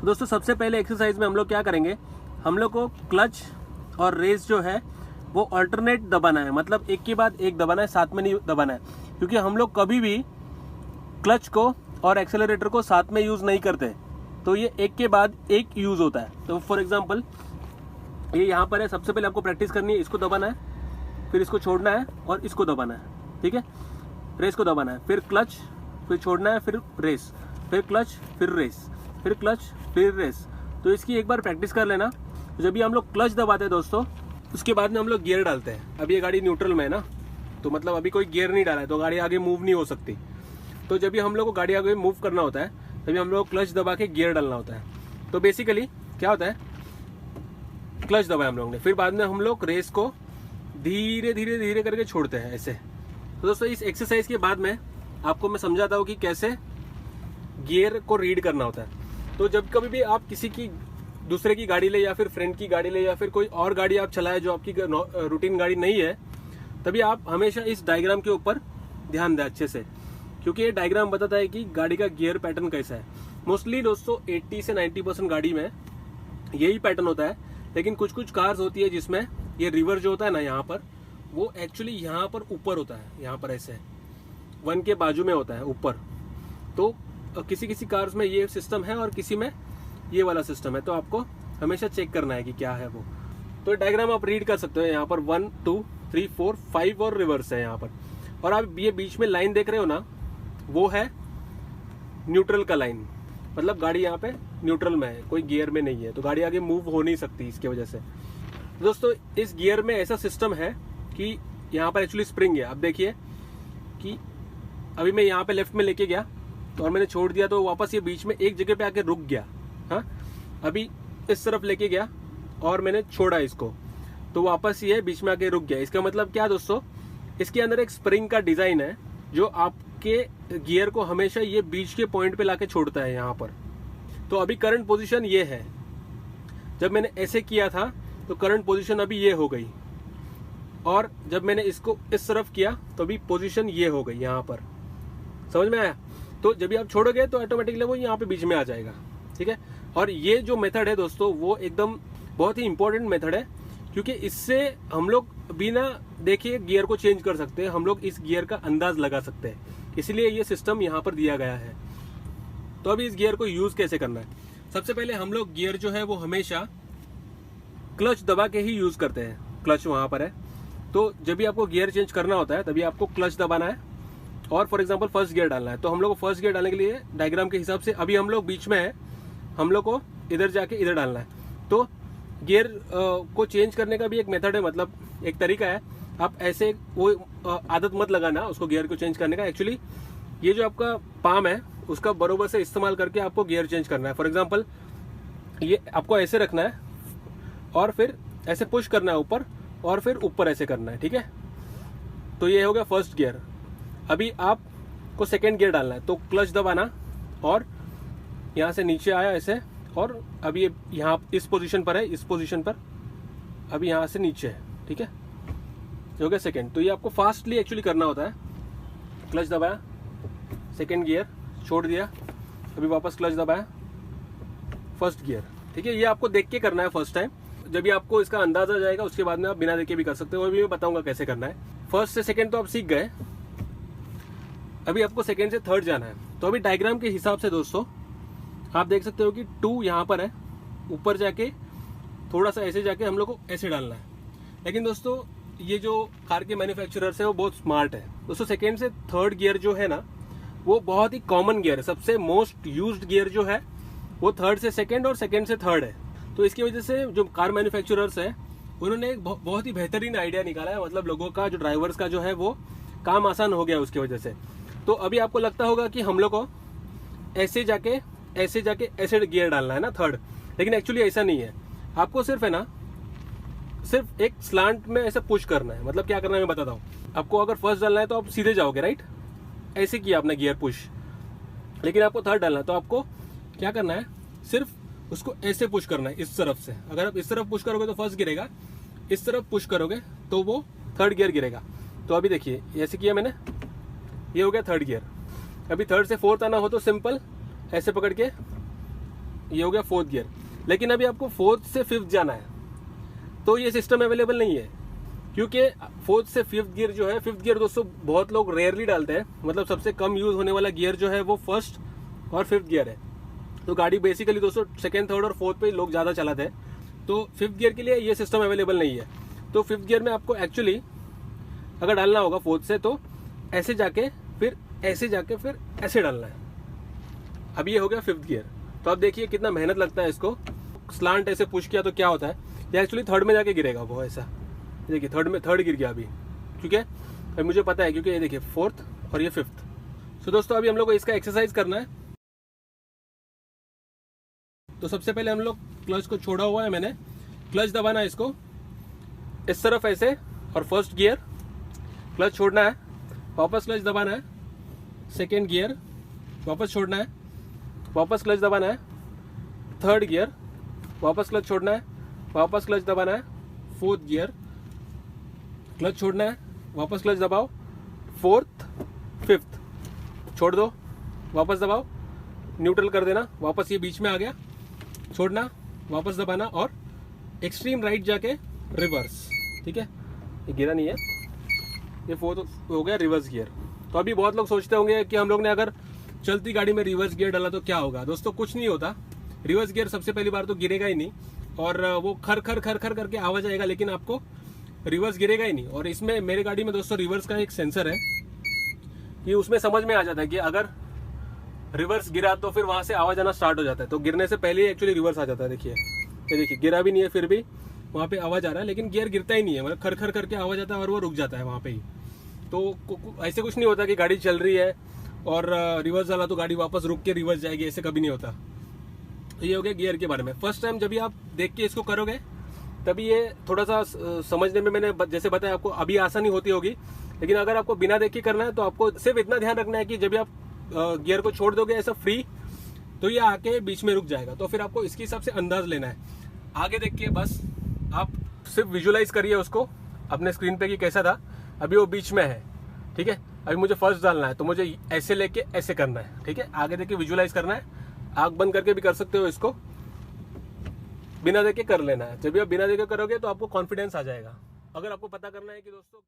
दोस्तों सबसे पहले एक्सरसाइज में हम लोग क्या करेंगे, हम लोग को क्लच और रेस जो है वो अल्टरनेट दबाना है, मतलब एक के बाद एक दबाना है, साथ में नहीं दबाना है, क्योंकि हम लोग कभी भी क्लच को और एक्सेलरेटर को साथ में यूज़ नहीं करते, तो ये एक के बाद एक यूज़ होता है। तो फॉर एग्जांपल ये यहाँ पर है, सबसे पहले आपको प्रैक्टिस करनी है, इसको दबाना है, फिर इसको छोड़ना है और इसको दबाना है, ठीक है। रेस को दबाना है, फिर क्लच, फिर छोड़ना है, फिर रेस, फिर क्लच, फिर रेस, फिर क्लच, फिर रेस। तो इसकी एक बार प्रैक्टिस कर लेना। तो जब भी हम लोग क्लच दबाते हैं दोस्तों, उसके बाद में हम लोग गियर डालते हैं। अभी ये गाड़ी न्यूट्रल में है ना, तो मतलब अभी कोई गियर नहीं डाला है, तो गाड़ी आगे मूव नहीं हो सकती। तो जब भी हम लोग को गाड़ी आगे मूव करना होता है, तभी हम लोग क्लच दबा के गियर डालना होता है। तो बेसिकली क्या होता है, क्लच दबाया हम लोग ने, फिर बाद में हम लोग रेस को धीरे धीरे धीरे करके छोड़ते हैं ऐसे। तो दोस्तों इस एक्सरसाइज के बाद में आपको मैं समझाता हूँ कि कैसे गियर को रीड करना होता है। तो जब कभी भी आप किसी की दूसरे की गाड़ी ले, या फिर फ्रेंड की गाड़ी ले, या फिर कोई और गाड़ी आप चलाए जो आपकी रूटीन गाड़ी नहीं है, तभी आप हमेशा इस डायग्राम के ऊपर ध्यान दें अच्छे से, क्योंकि ये डायग्राम बताता है कि गाड़ी का गियर पैटर्न कैसा है। मोस्टली दोस्तों 80 से 90% गाड़ी में यही पैटर्न होता है, लेकिन कुछ कुछ कार्स होती है जिसमें ये रिवर जो होता है ना यहाँ पर, वो एक्चुअली यहाँ पर ऊपर होता है, यहाँ पर ऐसे 1 के बाजू में होता है ऊपर। तो किसी किसी कार्स में ये सिस्टम है और किसी में ये वाला सिस्टम है, तो आपको हमेशा चेक करना है कि क्या है वो। तो डायग्राम आप रीड कर सकते हो, यहाँ पर 1 2 3 4 5 और रिवर्स है यहाँ पर। और आप ये बीच में लाइन देख रहे हो ना, वो है न्यूट्रल का लाइन, मतलब गाड़ी यहाँ पे न्यूट्रल में है, कोई गियर में नहीं है, तो गाड़ी आगे मूव हो नहीं सकती इसके वजह से। दोस्तों इस गियर में ऐसा सिस्टम है कि यहाँ पर एक्चुअली स्प्रिंग है। अब देखिए कि अभी मैं यहाँ पे लेफ्ट में लेके गया और मैंने छोड़ दिया, तो वापस ये बीच में एक जगह पे आके रुक गया। हाँ, अभी इस तरफ लेके गया और मैंने छोड़ा इसको, तो वापस ये बीच में आके रुक गया। इसका मतलब क्या दोस्तों, इसके अंदर एक स्प्रिंग का डिजाइन है जो आपके गियर को हमेशा ये बीच के पॉइंट पे लाके छोड़ता है यहाँ पर। तो अभी करंट पोजीशन ये है, जब मैंने ऐसे किया था तो करंट पोजीशन अभी ये हो गई, और जब मैंने इसको इस तरफ किया तो अभी पोजीशन ये हो गई यहाँ पर। समझ में आया? तो जब भी आप छोड़ोगे तो ऑटोमेटिकली वो यहाँ पे बीच में आ जाएगा, ठीक है। और ये जो मेथड है दोस्तों, वो एकदम बहुत ही इंपॉर्टेंट मेथड है, क्योंकि इससे हम लोग बिना देखे गियर को चेंज कर सकते हैं, हम लोग इस गियर का अंदाज लगा सकते हैं, इसलिए ये सिस्टम यहाँ पर दिया गया है। तो अभी इस गियर को यूज कैसे करना है, सबसे पहले हम लोग गियर जो है वो हमेशा क्लच दबा के ही यूज करते हैं। क्लच वहां पर है, तो जब भी आपको गियर चेंज करना होता है तभी आपको क्लच दबाना है और फॉर एग्जांपल फर्स्ट गियर डालना है। तो हम लोग को फर्स्ट गियर डालने के लिए डायग्राम के हिसाब से अभी हम लोग बीच में है, हम लोग को इधर जाके इधर डालना है। तो गियर को चेंज करने का भी एक मेथड है, मतलब एक तरीका है। आप ऐसे वो आदत मत लगाना उसको गियर को चेंज करने का। एक्चुअली ये जो आपका पाम है उसका बरोबर से इस्तेमाल करके आपको गियर चेंज करना है। फॉर एग्जाम्पल ये आपको ऐसे रखना है और फिर ऐसे पुश करना है ऊपर, और फिर ऊपर ऐसे करना है, ठीक है। तो ये हो गया फर्स्ट गियर। अभी आपको सेकेंड गियर डालना है, तो क्लच दबाना और यहाँ से नीचे आया ऐसे, और अभी ये यहाँ इस पोजीशन पर है, इस पोजीशन पर अभी यहाँ से नीचे है, ठीक है। हो गया सेकेंड। तो ये आपको फास्टली एक्चुअली करना होता है। क्लच दबाया, सेकेंड गियर छोड़ दिया, अभी वापस क्लच दबाया, फर्स्ट गियर, ठीक है। ये आपको देख के करना है फर्स्ट टाइम। जब भी आपको इसका अंदाजा जाएगा उसके बाद में आप बिना देखे भी कर सकते हो, और भी मैं बताऊंगा कैसे करना है। फर्स्ट से सेकेंड तो आप सीख गए, अभी आपको सेकेंड से थर्ड जाना है। तो अभी डायग्राम के हिसाब से दोस्तों आप देख सकते हो कि 2 यहाँ पर है, ऊपर जाके थोड़ा सा ऐसे जाके हम लोग को ऐसे डालना है। लेकिन दोस्तों ये जो कार के मैन्युफैक्चरर्स है वो बहुत स्मार्ट है दोस्तों। सेकेंड से थर्ड गियर जो है ना, वो बहुत ही कॉमन गियर है, सबसे मोस्ट यूज्ड गियर जो है वो थर्ड से सेकेंड और सेकेंड से थर्ड है। तो इसकी वजह से जो कार मैन्युफैक्चरर्स है उन्होंने एक बहुत ही बेहतरीन आइडिया निकाला है, मतलब लोगों का जो ड्राइवर्स का जो है वो काम आसान हो गया उसकी वजह से। तो अभी आपको लगता होगा कि हम लोग को ऐसे जाके ऐसे गियर डालना है ना थर्ड, लेकिन एक्चुअली ऐसा नहीं है। आपको सिर्फ है ना, सिर्फ एक स्लांट में ऐसे पुश करना है। मतलब क्या करना है मैं बताता हूँ आपको। अगर फर्स्ट डालना है तो आप सीधे जाओगे, राइट, ऐसे किया आपने गियर पुश, लेकिन आपको थर्ड डालना है तो आपको क्या करना है, सिर्फ उसको ऐसे पुश करना है इस तरफ से। अगर आप इस तरफ पुश करोगे तो फर्स्ट गिरेगा, इस तरफ पुश करोगे तो वो थर्ड गियर गिरेगा। तो अभी देखिए ऐसे किया मैंने, ये हो गया थर्ड गियर। अभी थर्ड से फोर्थ आना हो तो सिंपल ऐसे पकड़ के ये हो गया फोर्थ गियर। लेकिन अभी आपको फोर्थ से फिफ्थ जाना है तो ये सिस्टम अवेलेबल नहीं है, क्योंकि फोर्थ से फिफ्थ गियर जो है, फिफ्थ गियर दोस्तों बहुत लोग रेयरली डालते हैं, मतलब सबसे कम यूज होने वाला गियर जो है वो फर्स्ट और फिफ्थ गियर है। तो गाड़ी बेसिकली दोस्तों सेकेंड, थर्ड और फोर्थ पे लोग ज़्यादा चलाते हैं। तो फिफ्थ गियर के लिए ये सिस्टम अवेलेबल नहीं है। तो फिफ्थ गियर में आपको एक्चुअली अगर डालना होगा फोर्थ से तो ऐसे जाके फिर ऐसे जाके फिर ऐसे डालना है। अब ये हो गया फिफ्थ गियर। तो अब देखिए कितना मेहनत लगता है इसको। स्लांट ऐसे पुश किया तो क्या होता है, ये एक्चुअली थर्ड में जाके गिरेगा वो ऐसा। देखिए थर्ड गिर गया अभी, ठीक है। अभी मुझे पता है क्योंकि ये देखिए फोर्थ और ये फिफ्थ। तो दोस्तों अभी हम लोग को इसका एक्सरसाइज करना है। तो सबसे पहले हम लोग क्लच को छोड़ा हुआ है मैंने, क्लच दबाना है इसको इस तरफ ऐसे, और फर्स्ट गियर क्लच छोड़ना है, वापस क्लच दबाना है, सेकेंड गियर वापस छोड़ना है, वापस क्लच दबाना है, थर्ड गियर वापस क्लच छोड़ना है, वापस क्लच दबाना है, फोर्थ गियर क्लच छोड़ना है, वापस क्लच दबाओ, फोर्थ फिफ्थ छोड़ दो, वापस दबाओ, न्यूट्रल कर देना, वापस ये बीच में आ गया, छोड़ना, वापस दबाना और एक्सट्रीम राइट जाके रिवर्स, ठीक है। ये गिरा नहीं है, ये फोर्थ हो गया रिवर्स गियर। तो अभी बहुत लोग सोचते होंगे कि हम लोग ने अगर चलती गाड़ी में रिवर्स गियर डाला तो क्या होगा। दोस्तों कुछ नहीं होता, रिवर्स गियर सबसे पहली बार तो गिरेगा ही नहीं, और वो खर खर खर खर करके आवाज आएगा, लेकिन आपको रिवर्स गिरेगा ही नहीं। और इसमें मेरे गाड़ी में दोस्तों रिवर्स का एक सेंसर है कि उसमें समझ में आ जाता है कि अगर रिवर्स गिरा तो फिर वहां से आवाज आना स्टार्ट हो जाता है। तो गिरने से पहले ही एक्चुअली रिवर्स आ जाता है। देखिए ये देखिए गिरा भी नहीं है फिर भी वहां पे आवाज आ रहा है, लेकिन गियर गिरता ही नहीं है, मतलब खर खर करके आवाज आता है और वो रुक जाता है वहां पे ही। तो ऐसे कुछ नहीं होता कि गाड़ी चल रही है और रिवर्स डाला तो गाड़ी वापस रुक के रिवर्स जाएगी, ऐसे कभी नहीं होता। तो ये हो गया गियर के बारे में। फर्स्ट टाइम जब भी आप देख के इसको करोगे तभी ये थोड़ा सा समझने में, मैंने जैसे बताया आपको अभी आसानी होती होगी, लेकिन अगर आपको बिना देख के करना है तो आपको सिर्फ इतना ध्यान रखना है कि जब भी आप गियर को छोड़ दोगे ऐसा फ्री, तो ये आके बीच में रुक जाएगा। तो फिर आपको इसके हिसाब से अंदाज लेना है। आगे देख के बस आप सिर्फ विजुलाइज करिए उसको अपने स्क्रीन पे कि कैसा था। अभी वो बीच में है, ठीक है। अभी मुझे फर्स्ट डालना है तो मुझे ऐसे लेके ऐसे करना है, ठीक है। आगे देख के विजुलाइज करना है। आंख बंद करके भी कर सकते हो इसको, बिना देख के कर लेना है। जब भी आप बिना देख के करोगे तो आपको कॉन्फिडेंस आ जाएगा। अगर आपको पता करना है कि दोस्तों